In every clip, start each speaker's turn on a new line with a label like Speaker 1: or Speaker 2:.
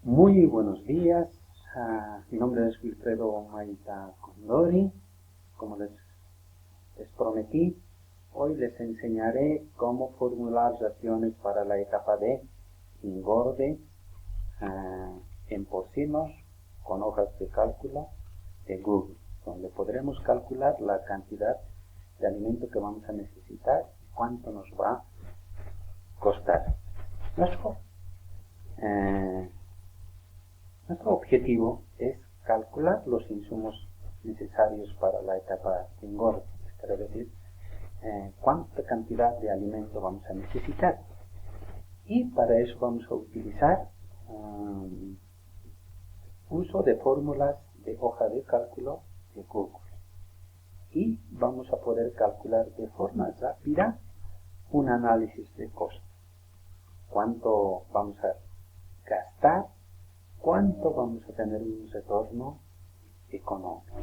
Speaker 1: Muy buenos días, mi nombre es Wilfredo Maita Condori. Como les prometí, hoy les enseñaré cómo formular raciones para la etapa de engorde en porcinos con hojas de cálculo de Google, donde podremos calcular la cantidad de alimento que vamos a necesitar y cuánto nos va a costar. Nuestro objetivo es calcular los insumos necesarios para la etapa de engorde, es decir, cuánta cantidad de alimento vamos a necesitar. Y para eso vamos a utilizar uso de fórmulas de hoja de cálculo de Google. Y vamos a poder calcular de forma rápida un análisis de costo. Cuánto vamos a gastar, cuánto vamos a tener un retorno económico.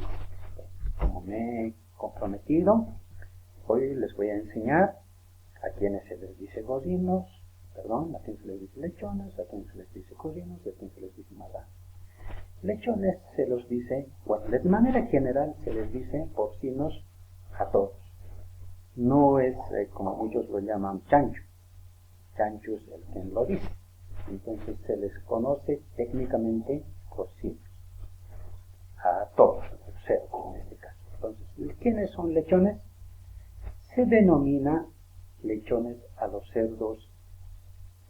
Speaker 1: Como me he comprometido, hoy les voy a enseñar a quienes se les dice gordinos, a quienes se les dice lechones, a quienes se les dice gordinos y a quienes se les dice marranos. Lechones se los dice, de manera general se les dice porcinos a todos. No es como muchos lo llaman chancho. Chancho es el quien lo dice. Entonces se les conoce técnicamente porcinos. A todos, cerdos en este caso. Entonces, ¿quiénes son lechones? Se denomina lechones a los cerdos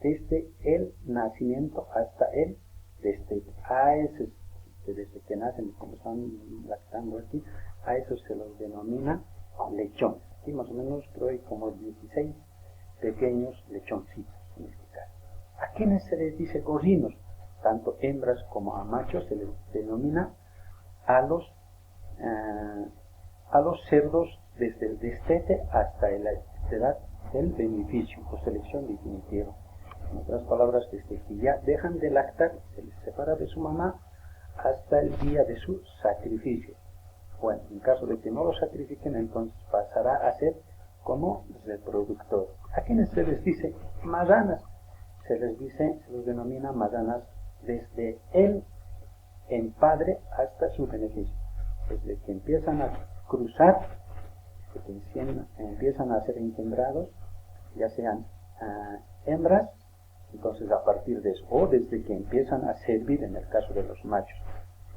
Speaker 1: desde el nacimiento hasta el destete. Desde que nacen, como están lactando aquí, a eso se los denomina lechones. Aquí más o menos creo hay como 16 pequeños lechoncitos en este caso. ¿A quienes se les dice gordinos? Tanto hembras como a machos se les denomina a los cerdos desde el destete hasta la edad del beneficio o selección definitiva. En otras palabras, desde que ya dejan de lactar, se les separa de su mamá hasta el día de su sacrificio. Bueno, en caso de que no lo sacrifiquen, entonces pasará a ser como reproductor. ¿A quienes se les dice marranas? Se les denomina marranas desde el empadre hasta su beneficio. Desde que empiezan a cruzar, desde que empiezan a ser engendrados, ya sean hembras, entonces a partir de eso, o desde que empiezan a servir en el caso de los machos.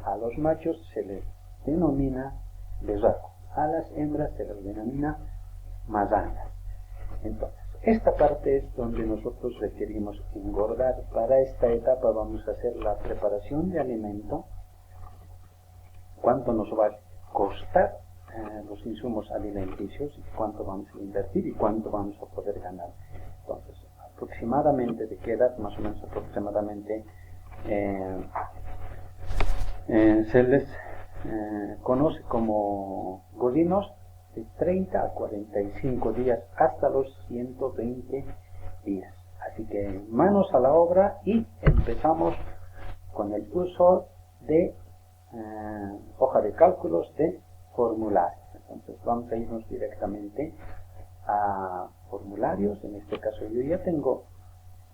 Speaker 1: A los machos se les denomina becerro, a las hembras se les denomina marranas. Entonces, esta parte es donde nosotros requerimos engordar. Para esta etapa vamos a hacer la preparación de alimento, cuánto nos va a costar los insumos alimenticios, y cuánto vamos a invertir y cuánto vamos a poder ganar. Entonces, aproximadamente, ¿de qué edad? Más o menos aproximadamente se les conoce como gordinos de 30 a 45 días hasta los 120 días. Así que manos a la obra y empezamos con el uso de hoja de cálculos de formularios. Entonces vamos a irnos directamente a formularios. En este caso yo ya tengo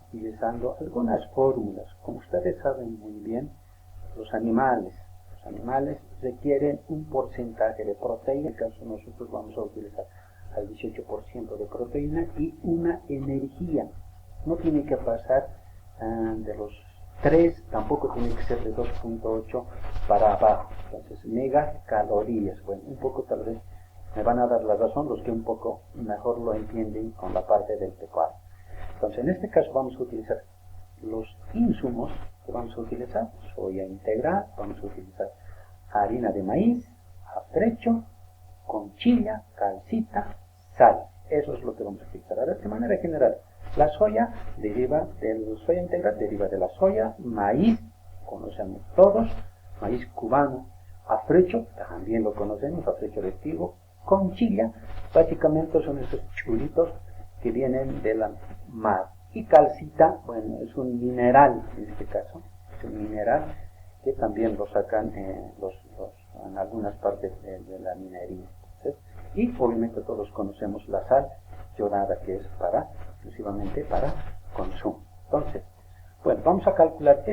Speaker 1: utilizando algunas fórmulas. Como ustedes saben muy bien, los animales requieren un porcentaje de proteína. En este caso nosotros vamos a utilizar al 18% de proteína y una energía. No tiene que pasar de los 3, tampoco tiene que ser de 2.8 para abajo. Entonces, megacalorías. Bueno, un poco tal vez me van a dar la razón los que un poco mejor lo entienden con la parte del pecuario. Entonces, en este caso vamos a utilizar los insumos que vamos a utilizar: soya integral, vamos a utilizar harina de maíz, afrecho, conchilla, calcita, sal. Eso es lo que vamos a utilizar. Ahora, de manera general, la soya integral deriva de la soya, maíz, conocemos todos, maíz cubano, afrecho, también lo conocemos, afrecho de trigo, conchilla, básicamente son esos chulitos que vienen de la mar. Y calcita, bueno, es un mineral en este caso, es un mineral que también lo sacan en algunas partes de la minería. Entonces, y obviamente todos conocemos la sal llorada, que es exclusivamente para consumo. Entonces, bueno, vamos a calcular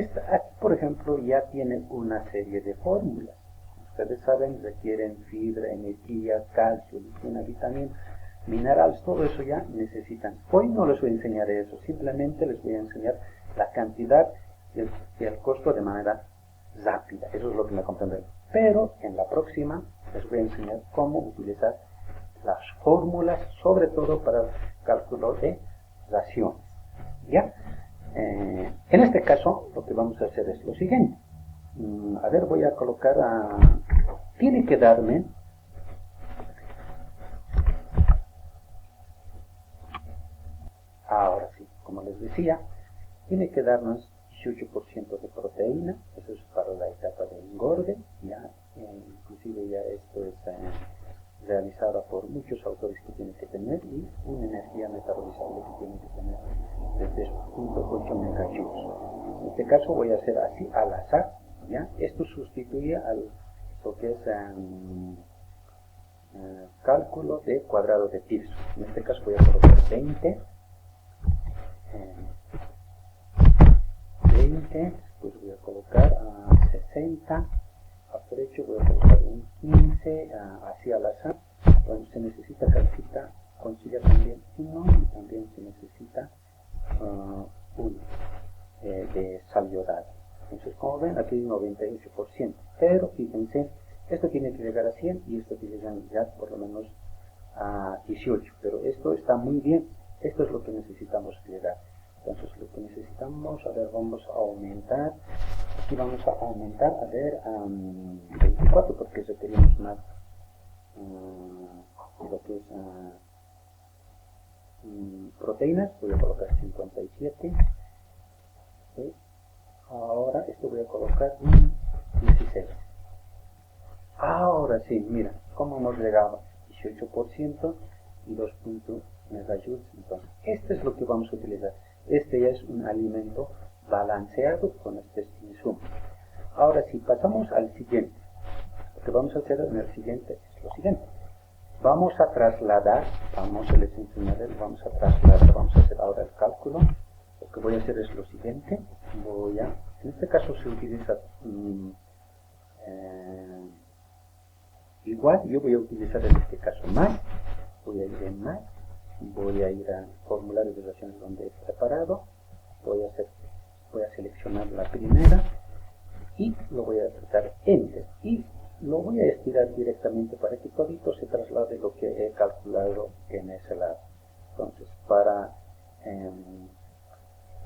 Speaker 1: por ejemplo, ya tiene una serie de fórmulas. Ustedes saben, requieren fibra, energía, calcio, lisina, vitamina, minerales, todo eso ya necesitan. Hoy no les voy a enseñar eso, simplemente les voy a enseñar la cantidad y el costo de manera rápida. Eso es lo que me comprenden. Pero en la próxima les voy a enseñar cómo utilizar las fórmulas, sobre todo para el cálculo de raciones. ¿Ya? En este caso, lo que vamos a hacer es lo siguiente. A ver, voy a colocar tiene que darme ahora sí, como les decía, tiene que darnos 18% de proteína. Eso es para la etapa de engorde. Ya, inclusive ya esto es realizada por muchos autores que tienen que tener, y una energía metabolizable que tienen que tener de 3.8 megajoules. En este caso voy a hacer así al azar. ¿Ya? Esto sustituye al lo que es cálculo de cuadrado de Pearson. En este caso voy a colocar 20, después voy a colocar 60, a derecho voy a colocar un 15, así al azar. Bueno, se necesita calcita, consiga también 1, y también se necesita 1 de sal yodada. Entonces, como ven, aquí hay 98%, pero fíjense, esto tiene que llegar a 100 y esto tiene que llegar por lo menos a 18, pero esto está muy bien. Esto es lo que necesitamos llegar. Entonces, lo que necesitamos, a ver, vamos a aumentar, aquí vamos a aumentar, a ver, 24, porque requerimos más lo que es proteínas. Voy a colocar 57, ¿sí? Ahora esto voy a colocar 16. Ahora sí, mira, cómo hemos llegado, 18% y 2 megajoules. Entonces, esto es lo que vamos a utilizar. Este ya es un alimento balanceado con estos insumos. Ahora, si pasamos al siguiente, lo que vamos a hacer en el siguiente es lo siguiente. Vamos a trasladar, vamos a les enseñaré, vamos a trasladar, vamos a hacer ahora el cálculo. Lo que voy a hacer es lo siguiente. En este caso se utiliza igual, yo voy a utilizar en este caso más, voy a ir en más, voy a ir a formulario de raciones donde he preparado, voy a seleccionar la primera y lo voy a apretar Enter y lo voy a estirar directamente para que todito se traslade lo que he calculado en ese lado. Entonces,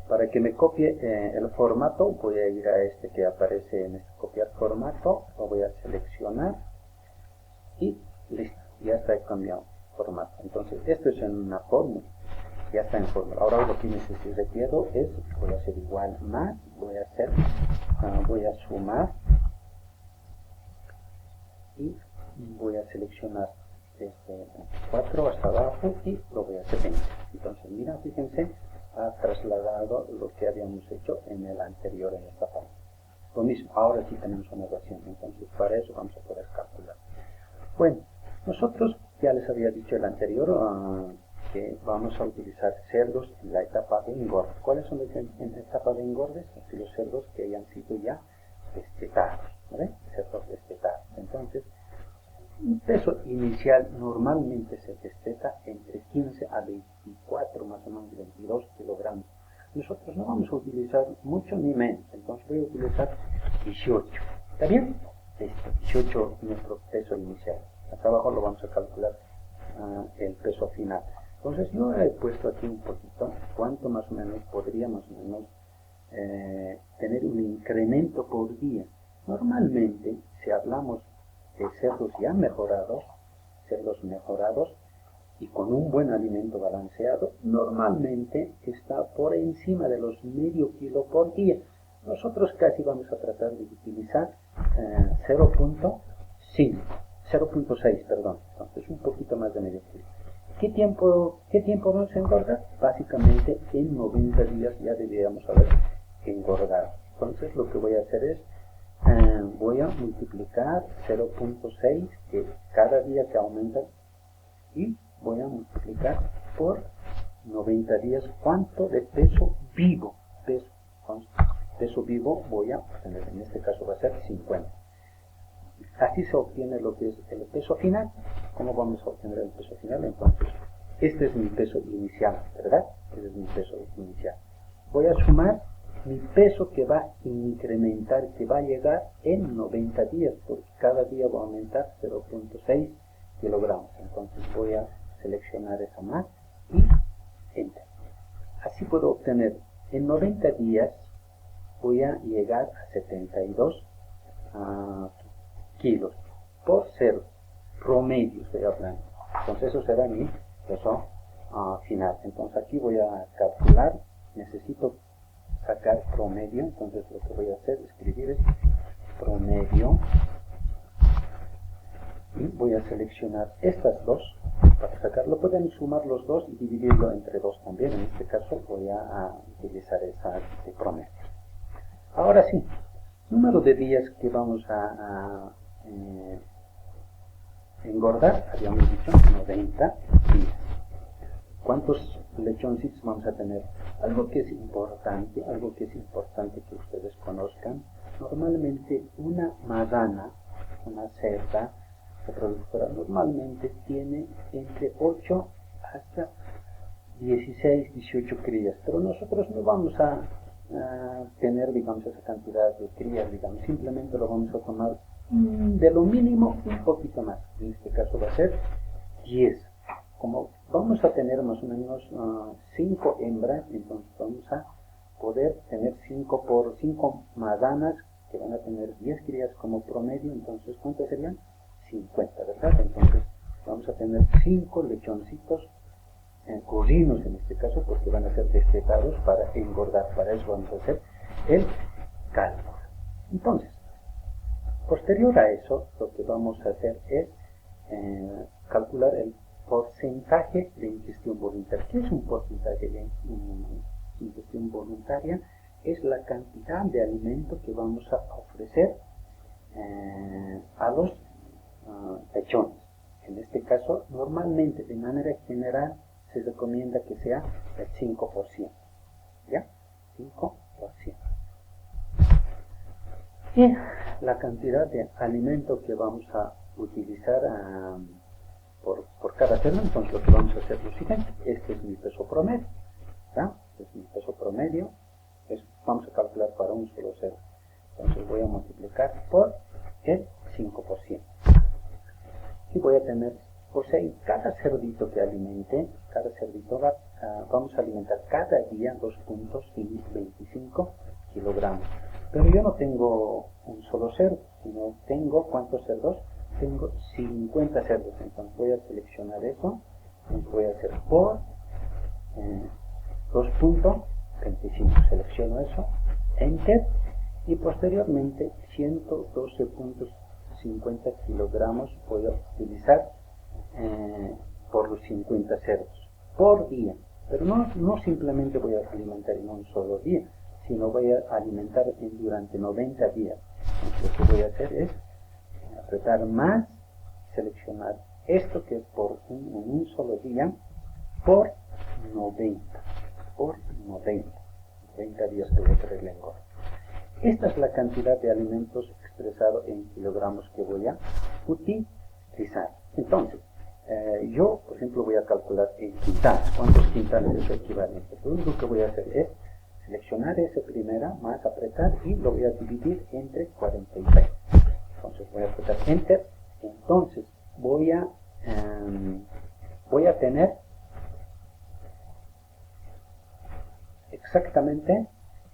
Speaker 1: para que me copie el formato, voy a ir a este que aparece en este copiar formato, lo voy a seleccionar y listo, ya está cambiado formato. Entonces, esto es en una fórmula, ya está en fórmula. Ahora lo que requiero es, voy a hacer igual más, voy a sumar y voy a seleccionar desde 4 hasta abajo y lo voy a hacer 20. Entonces, mira, fíjense, ha trasladado lo que habíamos hecho en el anterior, en esta parte. Lo mismo, ahora sí tenemos una ecuación, entonces para eso vamos a poder calcular. Bueno, nosotros ya les había dicho el anterior que vamos a utilizar cerdos en la etapa de engorde. ¿Cuáles son en la etapa de engorde? Los cerdos que hayan sido ya destetados, ¿vale? Cerdos destetados. Entonces, un peso inicial normalmente se desteta entre 15 a 24, más o menos 22 kilogramos. Nosotros no vamos a utilizar mucho ni menos, entonces voy a utilizar 18. ¿Está bien? Listo, 18 nuestro peso inicial. Acá abajo lo vamos a calcular el peso final. Entonces yo he puesto aquí un poquito cuánto más o menos podría tener un incremento por día. Normalmente, si hablamos de cerdos ya mejorados, y con un buen alimento balanceado, normalmente está por encima de los medio kilo por día. Nosotros casi vamos a tratar de utilizar 0.6, perdón, entonces un poquito más de medio kilo. ¿Qué tiempo vamos a engordar? Básicamente en 90 días ya deberíamos haber engordado. Entonces lo que voy a hacer es voy a multiplicar 0.6, que cada día que aumenta, y voy a multiplicar por 90 días cuánto de peso vivo, peso peso vivo voy a obtener, en este caso va a ser 50. Así se obtiene lo que es el peso final. ¿Cómo vamos a obtener el peso final? Entonces, este es mi peso inicial, ¿verdad? Este es mi peso inicial. Voy a sumar mi peso que va a incrementar, que va a llegar en 90 días, porque cada día va a aumentar 0.6 kilogramos. Entonces voy a seleccionar esa más y Enter. Así puedo obtener en 90 días, voy a llegar a 72 kilos por ser promedio, estoy hablando. Entonces eso será mi peso final. Entonces aquí voy a calcular, necesito sacar promedio, entonces lo que voy a hacer, escribir es promedio y voy a seleccionar estas dos para sacarlo. Pueden sumar los dos y dividirlo entre dos también. En este caso voy a utilizar esa de promedio. Ahora sí, número de días que vamos a engordar, habíamos dicho 90 días. ¿Cuántos lechoncitos vamos a tener? Algo que es importante que ustedes conozcan, normalmente una madana, una cerda reproductora, normalmente tiene entre 8 hasta 16, 18 crías, pero nosotros no vamos a tener, digamos, esa cantidad de crías, digamos, simplemente lo vamos a tomar de lo mínimo un poquito más. En este caso va a ser 10. Como vamos a tener más o menos 5 hembras, entonces vamos a poder tener 5 por 5 madanas que van a tener 10 crías como promedio. Entonces, ¿cuántas serían? 50, ¿verdad? Entonces vamos a tener 5 lechoncitos corrinos en este caso, porque van a ser destetados para engordar. Para eso vamos a hacer el cálculo. Entonces, posterior a eso, lo que vamos a hacer es calcular el porcentaje de ingestión voluntaria. ¿Qué es un porcentaje de ingestión voluntaria? Es la cantidad de alimento que vamos a ofrecer a los lechones. En este caso, normalmente, de manera general, se recomienda que sea el 5%. ¿Ya? 5%. Y la cantidad de alimento que vamos a utilizar por cada cerdo, entonces lo que vamos a hacer es lo siguiente. Este es mi peso promedio. ¿Ya? Este es mi peso promedio. Vamos a calcular para un solo cerdo. Entonces voy a multiplicar por el 5%. Y voy a tener, o sea, cada cerdito que alimente, cada cerdito vamos a alimentar cada día 2.25 kilogramos. Pero yo no tengo un solo cerdo, sino tengo, ¿cuántos cerdos? Tengo 50 cerdos. Entonces voy a seleccionar eso, entonces voy a hacer por 2.25, selecciono eso, Enter, y posteriormente 112.50 kilogramos voy a utilizar por los 50 cerdos por día. Pero no simplemente voy a alimentar en un solo día, sino voy a alimentar durante 90 días. Entonces, lo que voy a hacer es apretar más, seleccionar esto que es por en un solo día por 90 días que voy a hacer el engorde. Esta es la cantidad de alimentos expresado en kilogramos que voy a utilizar. Entonces, yo, por ejemplo, voy a calcular en quintales. ¿Cuántos quintales es el equivalente? Lo único que voy a hacer es seleccionar ese primera, más apretar, y lo voy a dividir entre 46. Entonces voy a apretar Enter. Entonces voy a tener exactamente,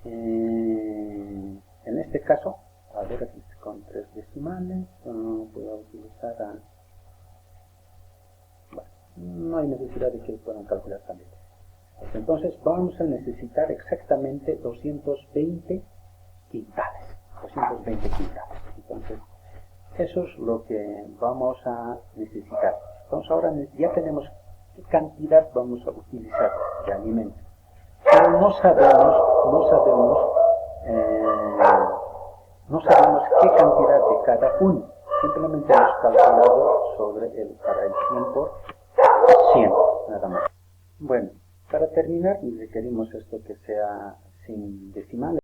Speaker 1: en este caso, a ver, aquí con 3 decimales, voy a utilizar bueno, no hay necesidad de que puedan calcular también. Entonces vamos a necesitar exactamente 220 quintales. 220 quintales. Entonces, eso es lo que vamos a necesitar. Entonces ahora ya tenemos qué cantidad vamos a utilizar de alimento. Pero no sabemos qué cantidad de cada uno. Simplemente hemos calculado para el 100%, nada más. Bueno, para terminar requerimos esto que sea sin decimales.